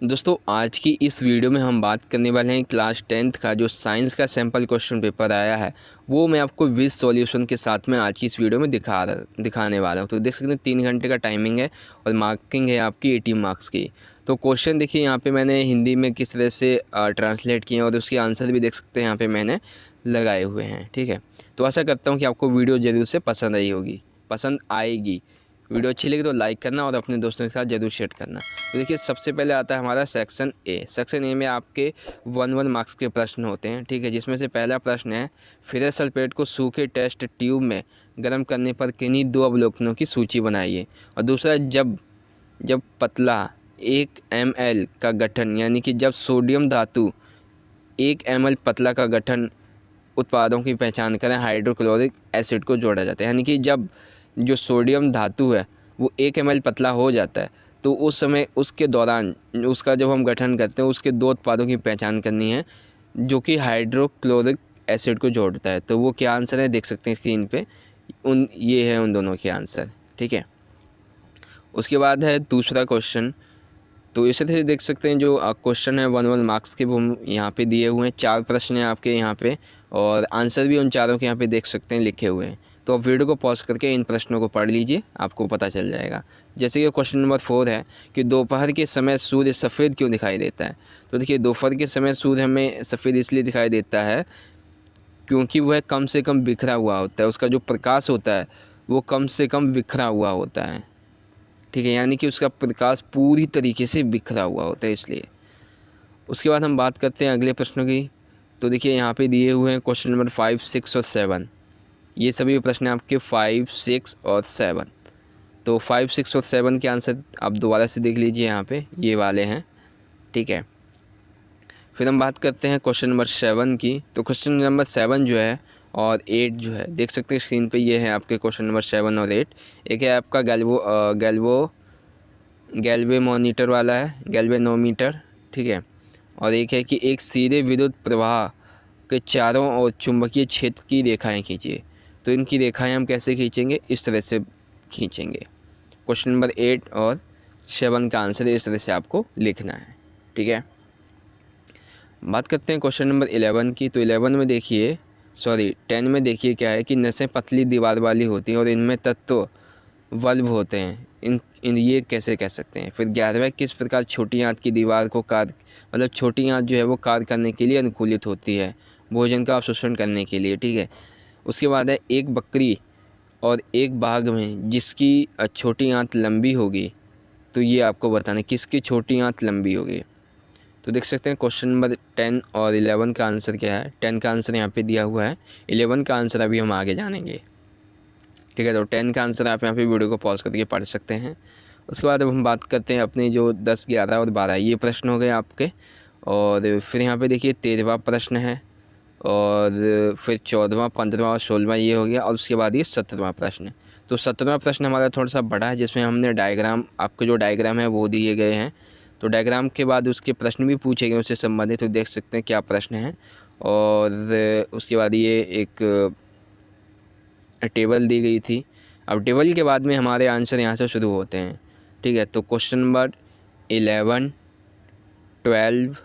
दोस्तों आज की इस वीडियो में हम बात करने वाले हैं क्लास 10th का जो साइंस का सैम्पल क्वेश्चन पेपर आया है वो मैं आपको विद सॉल्यूशन के साथ में आज की इस वीडियो में दिखाने वाला हूं। तो देख सकते हैं 3 घंटे का टाइमिंग है और मार्किंग है आपकी 80 मार्क्स की। तो क्वेश्चन देखिए यहाँ पे मैंने हिंदी में किस तरह से ट्रांसलेट किए हैं और उसके आंसर भी देख सकते हैं यहाँ पर मैंने लगाए हुए हैं। ठीक है, तो आशा करता हूँ कि आपको वीडियो ज़रूर से पसंद आएगी। वीडियो अच्छी लगी तो लाइक करना और अपने दोस्तों के साथ ज़रूर शेयर करना। तो देखिए सबसे पहले आता है हमारा सेक्शन ए। सेक्शन ए में आपके 1 मार्क्स के प्रश्न होते हैं। ठीक है, जिसमें से पहला प्रश्न है फेरस सल्फेट को सूखे टेस्ट ट्यूब में गर्म करने पर किन्हीं 2 अवलोकनों की सूची बनाइए। और दूसरा जब पतला 1 ml का गठन यानी कि जब सोडियम धातु 1 ml पतला का गठन उत्पादों की पहचान करें हाइड्रोक्लोरिक एसिड को जोड़ा जाता है। यानी कि जब जो सोडियम धातु है वो 1 ml पतला हो जाता है तो उस समय उसके दौरान उसका जब हम गठन करते हैं उसके 2 उत्पादों की पहचान करनी है जो कि हाइड्रोक्लोरिक एसिड को जोड़ता है। तो वो क्या आंसर है देख सकते हैं स्क्रीन पे, ये है उन दोनों के आंसर। ठीक है, उसके बाद है दूसरा क्वेश्चन। तो इसी तरह से देख सकते हैं जो क्वेश्चन है 1 मार्क्स के वो यहाँ पे दिए हुए हैं। 4 प्रश्न हैं आपके यहाँ पे और आंसर भी उन चारों के यहाँ पे देख सकते हैं लिखे हुए हैं। तो आप वीडियो को पॉज करके इन प्रश्नों को पढ़ लीजिए, आपको पता चल जाएगा। जैसे कि क्वेश्चन नंबर 4 है कि दोपहर के समय सूर्य सफ़ेद क्यों दिखाई देता है। तो देखिए दोपहर के समय सूर्य हमें सफ़ेद इसलिए दिखाई देता है क्योंकि वह कम से कम बिखरा हुआ होता है, उसका जो प्रकाश होता है वो कम से कम बिखरा हुआ होता है। ठीक है, यानी कि उसका प्रकाश पूरी तरीके से बिखरा हुआ होता है इसलिए। उसके बाद हम बात करते हैं अगले प्रश्नों की। तो देखिए यहाँ पे दिए हुए हैं क्वेश्चन नंबर 5, 6 और 7। ये सभी प्रश्न आपके 5, 6 और 7। तो 5, 6 और 7 के आंसर आप दोबारा से देख लीजिए, यहाँ पे ये वाले हैं। ठीक है, फिर हम बात करते हैं क्वेश्चन नंबर 7 की। तो क्वेश्चन नंबर 7 जो है और 8 जो है देख सकते हैं स्क्रीन पे, ये है आपके क्वेश्चन नंबर 7 और 8। एक है आपका गैल्वेमोमीटर वाला है, गैल्वेनोमीटर। ठीक है, और एक है कि एक सीधे विद्युत प्रवाह के चारों ओर चुंबकीय क्षेत्र की रेखाएं खींचिए। तो इनकी रेखाएं हम कैसे खींचेंगे, इस तरह से खींचेंगे। क्वेश्चन नंबर 8 और 7 का आंसर इस तरह से आपको लिखना है। ठीक है, बात करते हैं क्वेश्चन नंबर 11 की। तो 10 में देखिए क्या है कि नसें पतली दीवार वाली होती हैं और इनमें तत्व बल्ब होते हैं। इन ये कैसे कह सकते हैं। फिर 11वां किस प्रकार छोटी आंत की दीवार को छोटी आंत जो है वो कार्य करने के लिए अनुकूलित होती है, भोजन का अवशोषण करने के लिए। ठीक है, उसके बाद है एक बकरी और एक बाघ में जिसकी छोटी आंत लंबी होगी। तो ये आपको बताना है किसकी छोटी आंत लंबी होगी। तो देख सकते हैं क्वेश्चन नंबर 10 और 11 का आंसर क्या है। 10 का आंसर यहाँ पे दिया हुआ है, 11 का आंसर अभी हम आगे जानेंगे। ठीक है, तो 10 का आंसर आप यहाँ पे वीडियो को पॉज करके पढ़ सकते हैं। उसके बाद अब हम बात करते हैं अपने जो 10, 11 और 12 ये प्रश्न हो गए आपके। और फिर यहाँ पे देखिए 13वां प्रश्न है और फिर 14वां, 15वां और 16वां ये हो गया। और उसके बाद ये 17वां प्रश्न है। तो 17वां प्रश्न हमारा थोड़ा सा बड़ा है जिसमें हमने डायग्राम, आपके जो डायग्राम है वो दिए गए हैं। तो डायग्राम के बाद उसके प्रश्न भी पूछे गए उससे संबंधित, तो देख सकते हैं क्या प्रश्न है। और उसके बाद ये एक टेबल दी गई थी। अब टेबल के बाद में हमारे आंसर यहाँ से शुरू होते हैं। ठीक है, तो क्वेश्चन नंबर 11, 12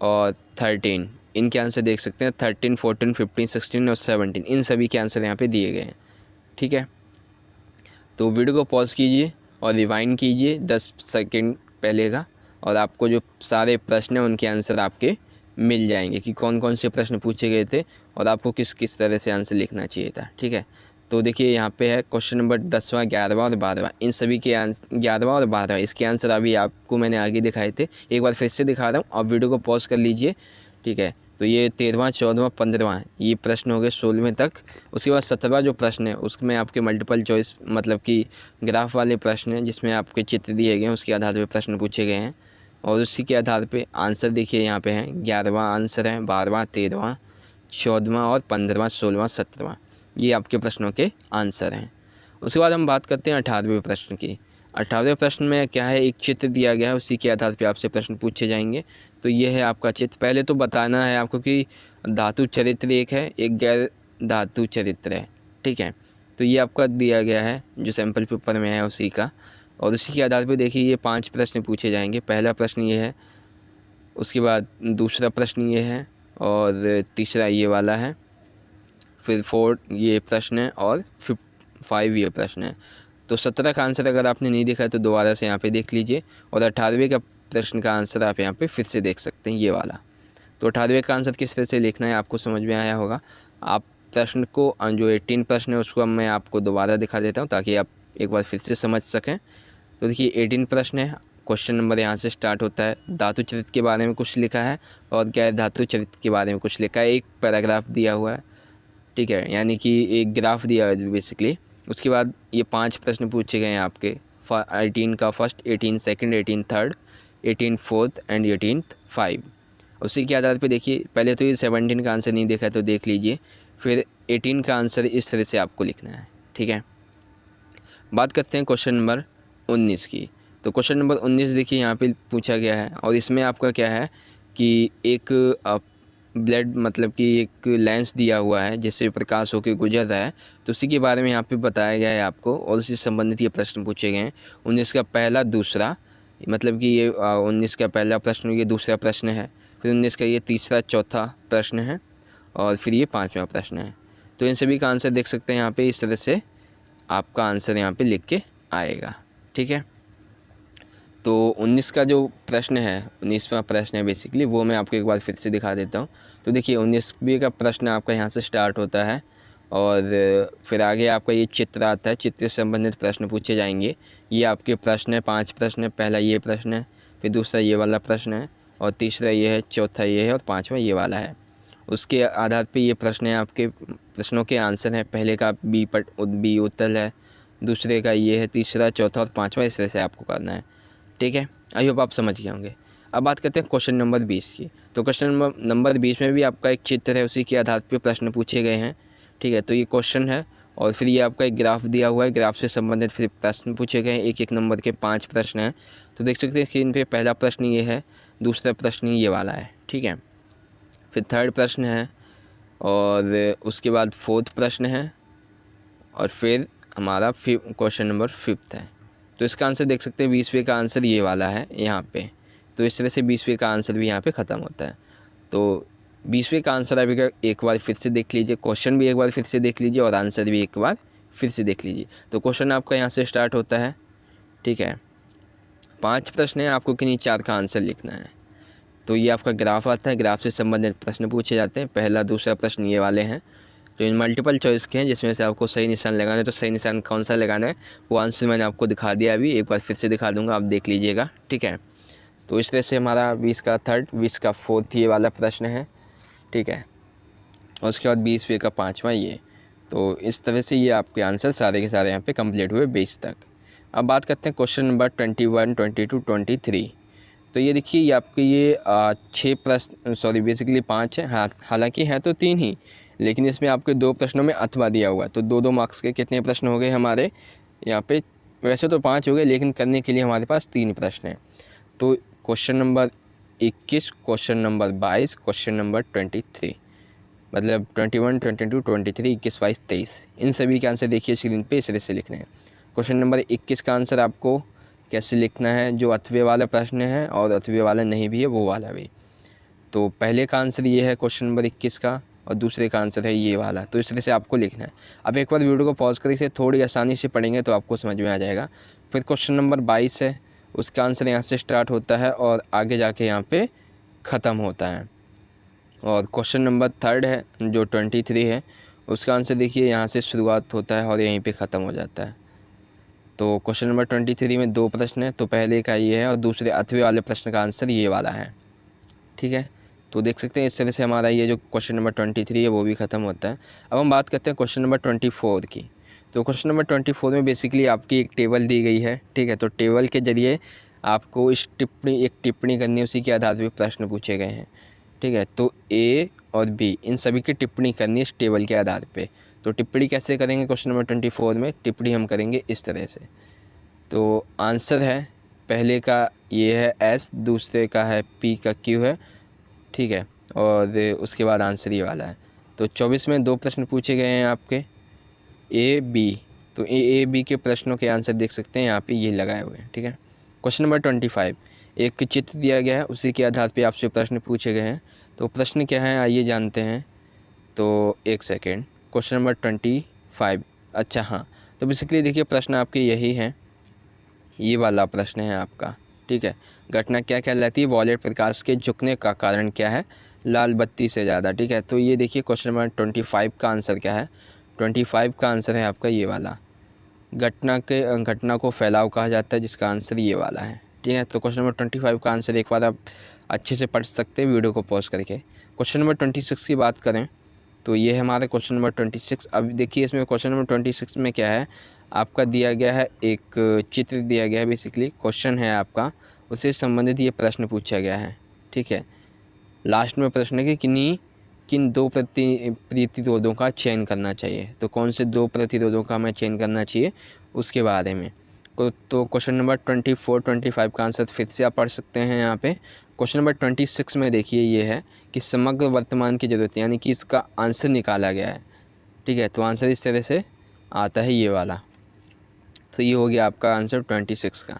और 13 इनके आंसर देख सकते हैं। 13, 14, 15, 16 और 17 इन सभी के आंसर यहाँ पे दिए गए हैं। ठीक है, तो वीडियो को पॉज कीजिए और रिवाइंड कीजिए 10 सेकंड पहले का, और आपको जो सारे प्रश्न हैं उनके आंसर आपके मिल जाएंगे कि कौन कौन से प्रश्न पूछे गए थे और आपको किस किस तरह से आंसर लिखना चाहिए था। ठीक है, तो देखिए यहाँ पे है क्वेश्चन नंबर 10वां, 11वां और 12वां। इन सभी के आंसर 11वां और 12वां इसके आंसर अभी आपको मैंने आगे दिखाए थे, एक बार फिर से दिखा रहा हूँ, आप वीडियो को पॉज कर लीजिए। ठीक है, तो ये 13वां, 14वां, 15वां ये प्रश्न हो गए 16वें तक। उसके बाद 17वां जो प्रश्न है उसमें आपके मल्टीपल चॉइस मतलब कि ग्राफ वाले प्रश्न हैं जिसमें आपके चित्र दिए गए हैं, उसके आधार पर प्रश्न पूछे गए हैं और उसी के आधार पे आंसर देखिए यहाँ पे हैं। 11वां आंसर है, 12वां, 13वां, 14वां और 15वां, 16वां, 17वां ये आपके प्रश्नों के आंसर हैं। उसके बाद हम बात करते हैं 18वें प्रश्न की। 18वें प्रश्न में क्या है, एक चित्र दिया गया है, उसी के आधार पे आपसे प्रश्न पूछे जाएंगे। तो ये है आपका चित्र। पहले तो बताना है आपको कि धातु चरित्र एक है, एक गैर धातु चरित्र है। ठीक है, तो ये आपका दिया गया है जो सैम्पल पेपर में है उसी का। और उसी के आधार पर देखिए ये 5 प्रश्न पूछे जाएंगे। पहला प्रश्न ये है, उसके बाद दूसरा प्रश्न ये है, और तीसरा ये वाला है, फिर 4 ये प्रश्न है, और 5 ये प्रश्न है। तो 17 का आंसर अगर आपने नहीं देखा तो दोबारा से यहाँ पे देख लीजिए, और 18वें का प्रश्न का आंसर आप यहाँ पे फिर से देख सकते हैं, ये वाला। तो 18वें का आंसर किस तरह से लिखना है आपको समझ में आया होगा। आप प्रश्न को जो 18 प्रश्न है उसको मैं आपको दोबारा दिखा देता हूँ ताकि आप एक बार फिर से समझ सकें। तो देखिए 18 प्रश्न है, क्वेश्चन नंबर यहाँ से स्टार्ट होता है। धातु चरित्र के बारे में कुछ लिखा है और गैर धातु चरित्र के बारे में कुछ लिखा है। एक पैराग्राफ दिया हुआ है, ठीक है, यानी कि एक ग्राफ दिया है बेसिकली। उसके बाद ये 5 प्रश्न पूछे गए हैं आपके 18 का first, 18 second, 18 third, 18 fourth and 18 5। उसी के आधार पे देखिए, पहले तो ये 17 का आंसर नहीं देखा है तो देख लीजिए, फिर 18 का आंसर इस तरह से आपको लिखना है, ठीक है। बात करते हैं क्वेश्चन नंबर 19 की। तो क्वेश्चन नंबर 19 देखिए यहाँ पे पूछा गया है, और इसमें आपका क्या है कि एक ब्लड मतलब कि एक लेंस दिया हुआ है जिससे प्रकाश होकर गुजर रहा है, तो उसी के बारे में यहाँ पे बताया गया है आपको, और उसी से संबंधित ये प्रश्न पूछे गए हैं। 19 का पहला, दूसरा, मतलब कि ये 19 का पहला प्रश्न ये दूसरा प्रश्न है, फिर 19 का ये तीसरा चौथा प्रश्न है, और फिर ये 5वां प्रश्न है। तो इन सभी का आंसर देख सकते हैं यहाँ पे, इस तरह से आपका आंसर यहाँ पे लिख के आएगा, ठीक है। तो 19 का जो प्रश्न है, 19वां प्रश्न है बेसिकली, वो मैं आपको एक बार फिर से दिखा देता हूँ। तो देखिए 19वें का प्रश्न आपका यहाँ से स्टार्ट होता है, और फिर आगे आपका ये चित्र आता है, चित्र से संबंधित प्रश्न पूछे जाएंगे। ये आपके प्रश्न है, 5 प्रश्न है। पहला ये प्रश्न है, फिर दूसरा ये वाला प्रश्न है, और तीसरा ये है, चौथा ये है, और 5वां ये वाला है। उसके आधार पे ये प्रश्न है, आपके प्रश्नों के आंसर हैं। पहले का बी उत्तर है, दूसरे का ये है, तीसरा, चौथा और 5वां, इस तरह से आपको करना है, ठीक है। आई होप आप समझ गए होंगे। अब बात करते हैं क्वेश्चन नंबर 20 की। तो क्वेश्चन नंबर 20 में भी आपका एक चित्र है, उसी के आधार पे प्रश्न पूछे गए हैं, ठीक है। तो ये क्वेश्चन है, और फिर ये आपका एक ग्राफ दिया हुआ है, ग्राफ से संबंधित फिर प्रश्न पूछे गए हैं, एक नंबर के 5 प्रश्न हैं। तो देख सकते हैं स्क्रीन पे, पहला प्रश्न ये है, दूसरा प्रश्न ये वाला है, ठीक है। फिर थर्ड प्रश्न है, और उसके बाद फोर्थ प्रश्न है, और फिर हमारा क्वेश्चन नंबर 5 है। तो इसका आंसर देख सकते हैं, 20वें का आंसर ये वाला है यहाँ पे। तो इस तरह से 20वें का आंसर भी यहाँ पे ख़त्म होता है। तो 20वें का आंसर अभी एक बार फिर से देख लीजिए, क्वेश्चन भी एक बार फिर से देख लीजिए, और आंसर भी एक बार फिर से देख लीजिए। तो क्वेश्चन आपका यहाँ से स्टार्ट होता है, ठीक है। 5 प्रश्न है, आपको किन्हीं 4 का आंसर लिखना है। तो ये आपका ग्राफ आता है, ग्राफ से संबंधित प्रश्न पूछे जाते हैं। पहला, दूसरा प्रश्न ये वाले हैं जो इन मल्टीपल चॉइस के हैं, जिसमें से आपको सही निशान लगाना है। तो सही निशान कौन सा लगाना है वो आंसर मैंने आपको दिखा दिया, अभी एक बार फिर से दिखा दूंगा, आप देख लीजिएगा, ठीक है। तो इस तरह से हमारा 20 का थर्ड, 20 का फोर्थ ये वाला प्रश्न है, ठीक है, और उसके बाद 20वें का 5वां ये। तो इस तरह से ये आपके आंसर सारे के सारे यहाँ पे कंप्लीट हुए 20 तक। अब बात करते हैं क्वेश्चन नंबर 21, 22, 23। तो ये देखिए, ये आपके ये 6 प्रश्न, सॉरी बेसिकली 5 है, हाँ, हालांकि हैं तो 3 ही, लेकिन इसमें आपके 2 प्रश्नों में अथवा दिया हुआ है। तो 2-2 मार्क्स के कितने प्रश्न हो गए हमारे यहाँ पे, वैसे तो 5 हो गए, लेकिन करने के लिए हमारे पास 3 प्रश्न हैं। तो question number 21, question number 22, question number 23, मतलब 21, 22, 23, 21, 22, 23, इन सभी के आंसर देखिए स्क्रीन पे इस तरह से लिखने हैं। क्वेश्चन नंबर 21 का आंसर आपको कैसे लिखना है, जो अथवे वाला प्रश्न है और अथवे वाला नहीं भी है वो वाला भी। तो पहले का आंसर ये है क्वेश्चन नंबर 21 का, और दूसरे का आंसर है ये वाला। तो इस तरह से आपको लिखना है। अब एक बार वीडियो को पॉज करके इसे थोड़ी आसानी से पढ़ेंगे तो आपको समझ में आ जाएगा। फिर क्वेश्चन नंबर 22 है, उसका आंसर यहाँ से स्टार्ट होता है और आगे जाके यहाँ पे ख़त्म होता है। और क्वेश्चन नंबर थर्ड है जो 23 है, उसका आंसर देखिए यहाँ से शुरुआत होता है और यहीं पे ख़त्म हो जाता है। तो क्वेश्चन नंबर 23 में 2 प्रश्न है, तो पहले का ये है और दूसरे अथवे वाले प्रश्न का आंसर ये वाला है, ठीक है। तो देख सकते हैं इस तरह से हमारा ये जो क्वेश्चन नंबर 23 है वो भी ख़त्म होता है। अब हम बात करते हैं क्वेश्चन नंबर 24 की। तो क्वेश्चन नंबर 24 में बेसिकली आपकी एक टेबल दी गई है, ठीक है। तो टेबल के ज़रिए आपको एक टिप्पणी करनी है, उसी के आधार पर प्रश्न पूछे गए हैं, ठीक है। तो ए और बी इन सभी की टिप्पणी करनी है इस टेबल के आधार पे। तो टिप्पणी कैसे करेंगे क्वेश्चन नंबर 24 में, टिप्पणी हम करेंगे इस तरह से। तो आंसर है, पहले का ये है एस, दूसरे का है पी का क्यू है, ठीक है, और उसके बाद आंसर ये वाला है। तो 24 में 2 प्रश्न पूछे गए हैं आपके, ए बी, तो ए बी के प्रश्नों के आंसर देख सकते हैं यहाँ पे ये लगाए हुए हैं, ठीक है। क्वेश्चन नंबर 25, एक चित्र दिया गया है, उसी के आधार पे आपसे प्रश्न पूछे गए हैं। तो प्रश्न क्या है आइए जानते हैं। तो एक सेकेंड, क्वेश्चन नंबर 25, अच्छा हाँ, तो बेसिकली देखिए प्रश्न आपके यही हैं, ये वाला प्रश्न है आपका, ठीक है। घटना क्या कहलाती है, वॉलेट प्रकाश के झुकने का कारण क्या है, लाल बत्ती से ज़्यादा, ठीक है। तो ये देखिए क्वेश्चन नंबर 25 का आंसर क्या है, 25 का आंसर है आपका ये वाला, घटना को फैलाव कहा जाता है, जिसका आंसर ये वाला है, ठीक है। तो क्वेश्चन नंबर 25 का आंसर एक बार आप अच्छे से पढ़ सकते हैं वीडियो को पॉज करके। क्वेश्चन नंबर 26 की बात करें तो ये है हमारा क्वेश्चन नंबर 26। अब देखिए इसमें क्वेश्चन नंबर 26 में क्या है, आपका दिया गया है एक चित्र दिया गया है, बेसिकली क्वेश्चन है आपका, उससे संबंधित ये प्रश्न पूछा गया है, ठीक है। लास्ट में प्रश्न है कि किन दो प्रतिरोधों का चयन करना चाहिए, तो कौन से दो प्रतिरोधों का हमें चयन करना चाहिए उसके बारे में। तो क्वेश्चन नंबर 24, 25 का आंसर फिर से आप पढ़ सकते हैं यहाँ पे। क्वेश्चन नंबर 26 में देखिए ये है कि समग्र वर्तमान की ज़रूरत, यानी कि इसका आंसर निकाला गया है, ठीक है। तो आंसर इस तरह से आता है ये वाला। तो ये हो गया आपका आंसर 26 का।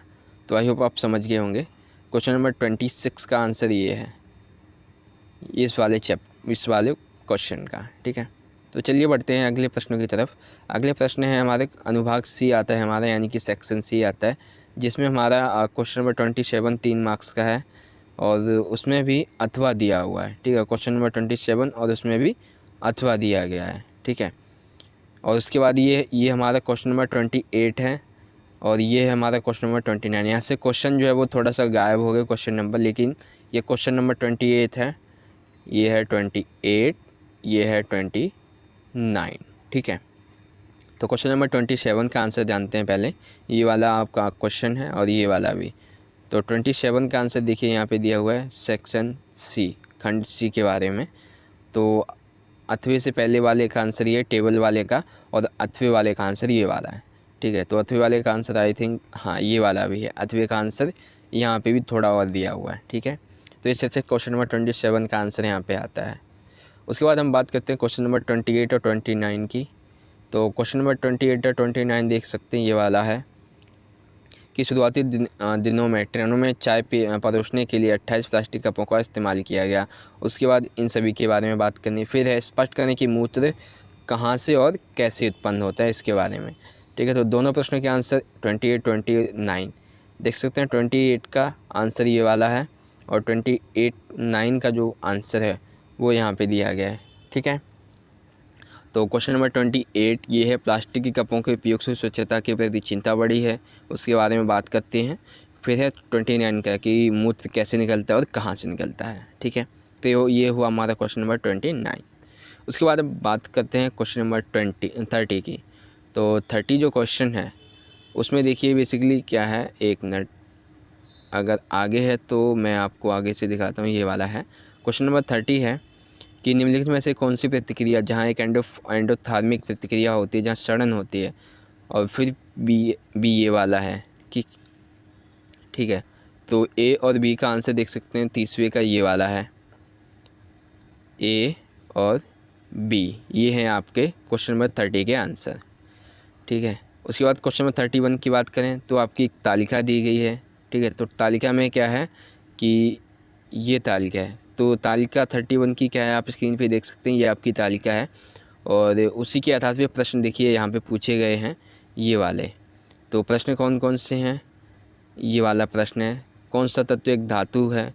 तो आई होप आप समझ गए होंगे। क्वेश्चन नंबर 26 का आंसर ये है इस वाले क्वेश्चन का, ठीक है। तो चलिए बढ़ते हैं अगले प्रश्नों की तरफ। अगले प्रश्न है हमारे अनुभाग सी आता है हमारा, यानी कि सेक्शन सी आता है, जिसमें हमारा क्वेश्चन नंबर 27 3 मार्क्स का है, और उसमें भी अथवा दिया हुआ है, ठीक है। क्वेश्चन नंबर 27 और उसमें भी अथवा दिया गया है, ठीक है। और उसके बाद ये हमारा क्वेश्चन नंबर 28 है, और ये है हमारा क्वेश्चन नंबर 29। यहाँ से क्वेश्चन जो है वो थोड़ा सा गायब हो गए क्वेश्चन नंबर, लेकिन ये क्वेश्चन नंबर 28 है, ये है 28, ये है 29, ठीक है। तो क्वेश्चन नंबर 27 का आंसर जानते हैं पहले। ये वाला आपका क्वेश्चन है और ये वाला भी। तो 27 का आंसर देखिए यहाँ पे दिया हुआ है सेक्शन सी, खंड सी के बारे में। तो अथवे से पहले वाले का आंसर ये, टेबल वाले का, और अथवे वाले का आंसर ये वाला है, ठीक है। तो अथवे वाले का आंसर आई थिंक हाँ ये वाला भी है, अथवे का आंसर यहाँ पे भी थोड़ा और दिया हुआ है, ठीक है। तो इस तरह से क्वेश्चन नंबर 27 का आंसर यहाँ पे आता है। उसके बाद हम बात करते हैं क्वेश्चन नंबर 28 और 29 की। तो क्वेश्चन नंबर 28 और 29 देख सकते हैं ये वाला है कि शुरुआती दिनों में ट्रेनों में चाय परोसने के लिए 28 प्लास्टिक कपों का इस्तेमाल किया गया। उसके बाद इन सभी के बारे में बात करनी, फिर है स्पष्ट करने की मूत्र कहाँ से और कैसे उत्पन्न होता है इसके बारे में, ठीक है। तो दोनों प्रश्नों के आंसर 28, 29 देख सकते हैं। 28 का आंसर ये वाला है, और 29 का जो आंसर है वो यहाँ पे दिया गया है, ठीक है। तो क्वेश्चन नंबर 28 ये है प्लास्टिक की कपों के उपयोग से स्वच्छता के प्रति चिंता बढ़ी है, उसके बारे में बात करते हैं। फिर है 29 का कि मूत्र कैसे निकलता है और कहाँ से निकलता है, ठीक है। तो ये हुआ हमारा क्वेश्चन नंबर 29। उसके बाद अब बात करते हैं क्वेश्चन नंबर 30 की। तो 30 जो क्वेश्चन है उसमें देखिए बेसिकली क्या है, एक मिनट अगर आगे है तो मैं आपको आगे से दिखाता हूँ। ये वाला है क्वेश्चन नंबर 30 है कि निम्नलिखित में से कौन सी प्रतिक्रिया जहाँ एक एंडोथर्मिक प्रतिक्रिया होती है, जहाँ सड़न होती है, और फिर बी ये वाला है कि, ठीक है। तो ए और बी का आंसर देख सकते हैं, तीसरे का ये वाला है, ए और बी ये हैं आपके क्वेश्चन नंबर 30 के आंसर, ठीक है। उसके बाद क्वेश्चन नंबर 31 की बात करें तो आपकी एक तालिका दी गई है, ठीक है। तो तालिका में क्या है कि ये तालिका है, तो तालिका 31 की क्या है आप स्क्रीन पे देख सकते हैं, ये आपकी तालिका है, और उसी के आधार पे प्रश्न देखिए यहाँ पे पूछे गए हैं ये वाले। तो प्रश्न कौन कौन से हैं, ये वाला प्रश्न है कौन सा तत्व एक धातु है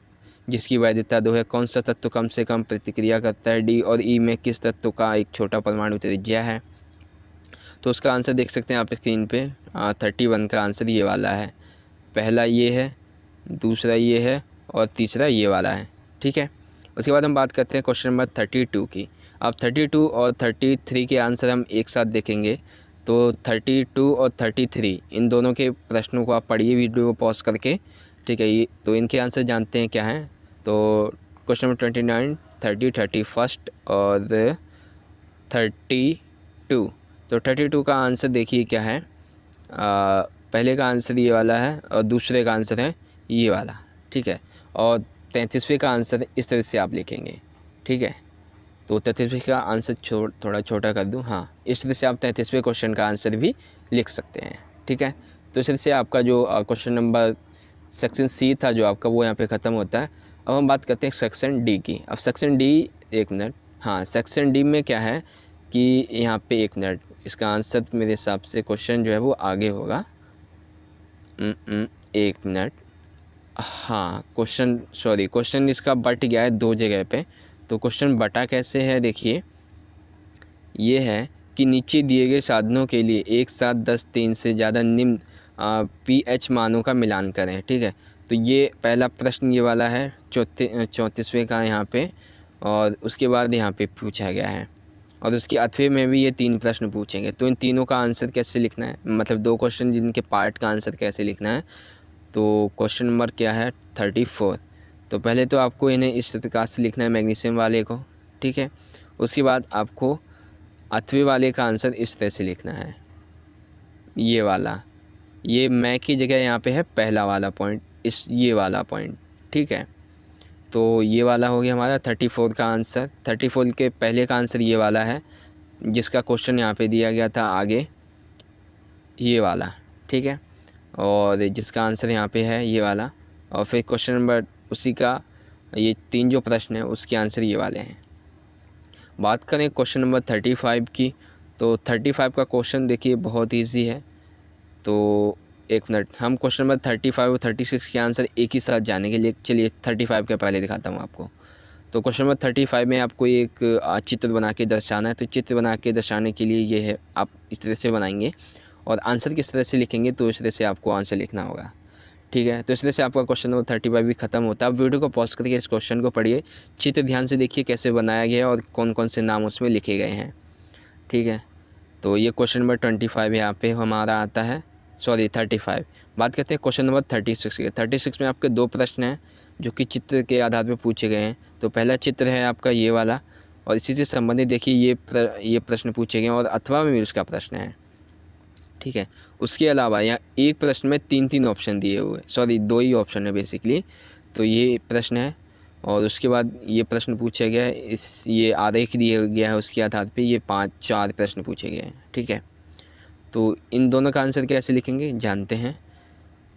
जिसकी वैधता 2 है, कौन सा तत्व कम से कम प्रतिक्रिया करता है, डी और ई में किस तत्व का एक छोटा परमाणु त्रिज्या है। तो उसका आंसर देख सकते हैं आप स्क्रीन पे, 31 का आंसर ये वाला है, पहला ये है, दूसरा ये है, और तीसरा ये वाला है, ठीक है। उसके बाद हम बात करते हैं क्वेश्चन नंबर 32 की। अब 32 और 33 के आंसर हम एक साथ देखेंगे। तो 32 और 33 इन दोनों के प्रश्नों को आप पढ़िए वीडियो को पॉज करके, ठीक है। ये तो इनके आंसर जानते हैं क्या हैं। तो क्वेश्चन नंबर 29, 30, 31 और 32। तो 32 का आंसर देखिए क्या है, पहले का आंसर ये वाला है और दूसरे का आंसर है ये वाला, ठीक है। और 33वें का आंसर इस तरह से आप लिखेंगे, ठीक है। तो 33वें का आंसर थोड़ा छोटा कर दूं, हाँ इस तरह से आप 33वें क्वेश्चन का आंसर भी लिख सकते हैं। ठीक है, तो इस तरह से आपका जो क्वेश्चन नंबर सेक्शन सी था जो आपका, वो यहाँ पे ख़त्म होता है। अब हम बात करते हैं सेक्शन डी की। अब सेक्शन डी, एक मिनट, हाँ, सेक्शन डी में क्या है कि यहाँ पे, एक मिनट, इसका आंसर मेरे हिसाब से क्वेश्चन जो है वो आगे होगा। एक मिनट, हाँ, क्वेश्चन इसका बट गया है 2 जगह पे। तो क्वेश्चन बटा कैसे है, देखिए, ये है कि नीचे दिए गए साधनों के लिए एक साथ 10-3 से ज़्यादा निम्न pH मानों का मिलान करें। ठीक है, तो ये पहला प्रश्न ये वाला है 34वें का यहाँ पे, और उसके बाद यहाँ पे पूछा गया है, और उसके 8वें में भी ये 3 प्रश्न पूछेंगे। तो इन तीनों का आंसर कैसे लिखना है, मतलब 2 क्वेश्चन जिनके पार्ट का आंसर कैसे लिखना है। तो क्वेश्चन नंबर क्या है 34। तो पहले तो आपको इन्हें इस प्रकार से लिखना है, मैग्नीशियम वाले को। ठीक है, उसके बाद आपको 8वें वाले का आंसर इस तरह से लिखना है, ये वाला, ये मैं की जगह यहाँ पे है पहला वाला पॉइंट, ये वाला पॉइंट। ठीक है, तो ये वाला हो गया हमारा 34 का आंसर। 34 के पहले का आंसर ये वाला है, जिसका क्वेश्चन यहाँ पे दिया गया था आगे, ये वाला। ठीक है, और जिसका आंसर यहाँ पे है ये वाला, और फिर क्वेश्चन नंबर उसी का, ये 3 जो प्रश्न है उसके आंसर ये वाले हैं। बात करें क्वेश्चन नंबर 35 की, तो 35 का क्वेश्चन देखिए बहुत ईजी है। तो एक मिनट, हम क्वेश्चन नंबर 35 और 36 के आंसर एक ही साथ जाने के लिए, चलिए 35 के पहले दिखाता हूँ आपको। तो क्वेश्चन नंबर 35 में आपको एक चित्र बना के दर्शाना है। तो चित्र बना के दर्शाने के लिए ये है, आप इस तरह से बनाएंगे और आंसर किस तरह से लिखेंगे, तो इस तरह से आपको आंसर लिखना होगा। ठीक है, तो इस तरह से आपका क्वेश्चन नंबर 35 भी ख़त्म होता है। आप वीडियो को पॉज करके इस क्वेश्चन को पढ़िए, चित्र ध्यान से देखिए कैसे बनाया गया है और कौन कौन से नाम उसमें लिखे गए हैं। ठीक है, तो ये क्वेश्चन नंबर 25 यहाँ पे हमारा आता है, 35। बात करते हैं क्वेश्चन नंबर 36 के। 36 में आपके 2 प्रश्न हैं जो कि चित्र के आधार पर पूछे गए हैं। तो पहला चित्र है आपका ये वाला, और इसी से संबंधित देखिए ये प्रश्न पूछे गए हैं, और अथवा में भी उसका प्रश्न है। ठीक है, उसके अलावा यहाँ एक प्रश्न में 3 ऑप्शन दिए हुए, 2 ही ऑप्शन है बेसिकली। तो ये प्रश्न है, और उसके बाद ये प्रश्न पूछा गया है, ये आरेख दिया गया है, उसके आधार पे ये 5-4 प्रश्न पूछे गए हैं। ठीक है, तो इन दोनों का आंसर कैसे लिखेंगे जानते हैं।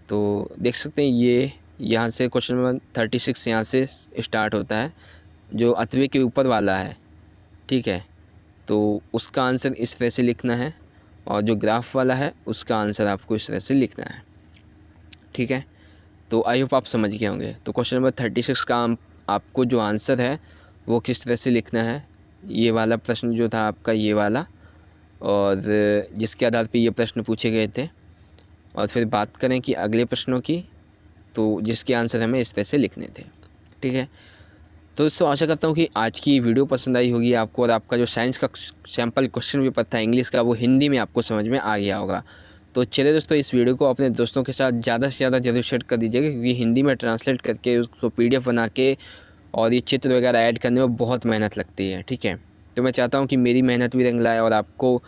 तो देख सकते हैं ये यहाँ से क्वेश्चन नंबर 36 यहाँ से स्टार्ट होता है, जो अथवे के ऊपर वाला है। ठीक है, तो उसका आंसर इस तरह से लिखना है, और जो ग्राफ वाला है उसका आंसर आपको इस तरह से लिखना है। ठीक है, तो आई होप आप समझ गए होंगे। तो क्वेश्चन नंबर 36 का आपको जो आंसर है वो किस तरह से लिखना है, ये वाला प्रश्न जो था आपका ये वाला, और जिसके आधार पे ये प्रश्न पूछे गए थे। और फिर बात करें कि अगले प्रश्नों की, तो जिसके आंसर हमें इस तरह से लिखने थे। ठीक है, तो दोस्तों आशा करता हूँ कि आज की वीडियो पसंद आई होगी आपको, और आपका जो साइंस का सैम्पल क्वेश्चन पेपर था इंग्लिश का, वो हिंदी में आपको समझ में आ गया होगा। तो चलिए दोस्तों, इस वीडियो को अपने दोस्तों के साथ ज़्यादा से ज़्यादा जरूर शेयर कर दीजिएगा, क्योंकि हिंदी में ट्रांसलेट करके उसको PDF बना के और ये चित्र वगैरह ऐड करने में बहुत मेहनत लगती है। ठीक है, तो मैं चाहता हूँ कि मेरी मेहनत भी रंग लाए और आपको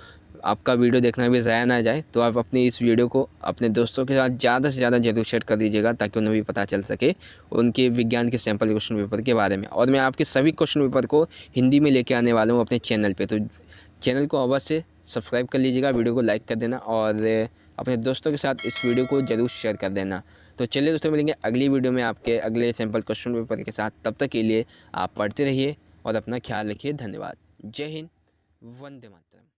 आपका वीडियो देखना भी ज़ाया ना जाए। तो आप अपने इस वीडियो को अपने दोस्तों के साथ ज़्यादा से ज़्यादा जरूर शेयर कर दीजिएगा, ताकि उन्हें भी पता चल सके उनके विज्ञान के सैम्पल क्वेश्चन पेपर के बारे में। और मैं आपके सभी क्वेश्चन पेपर को हिंदी में लेके आने वाला हूँ अपने चैनल पे। तो चैनल को अवश्य सब्सक्राइब कर लीजिएगा, वीडियो को लाइक कर देना, और अपने दोस्तों के साथ इस वीडियो को ज़रूर शेयर कर देना। तो चलिए दोस्तों, मिलेंगे अगली वीडियो में आपके अगले सैम्पल क्वेश्चन पेपर के साथ। तब तक के लिए आप पढ़ते रहिए और अपना ख्याल रखिए। धन्यवाद। जय हिंद, वंदे मातरम।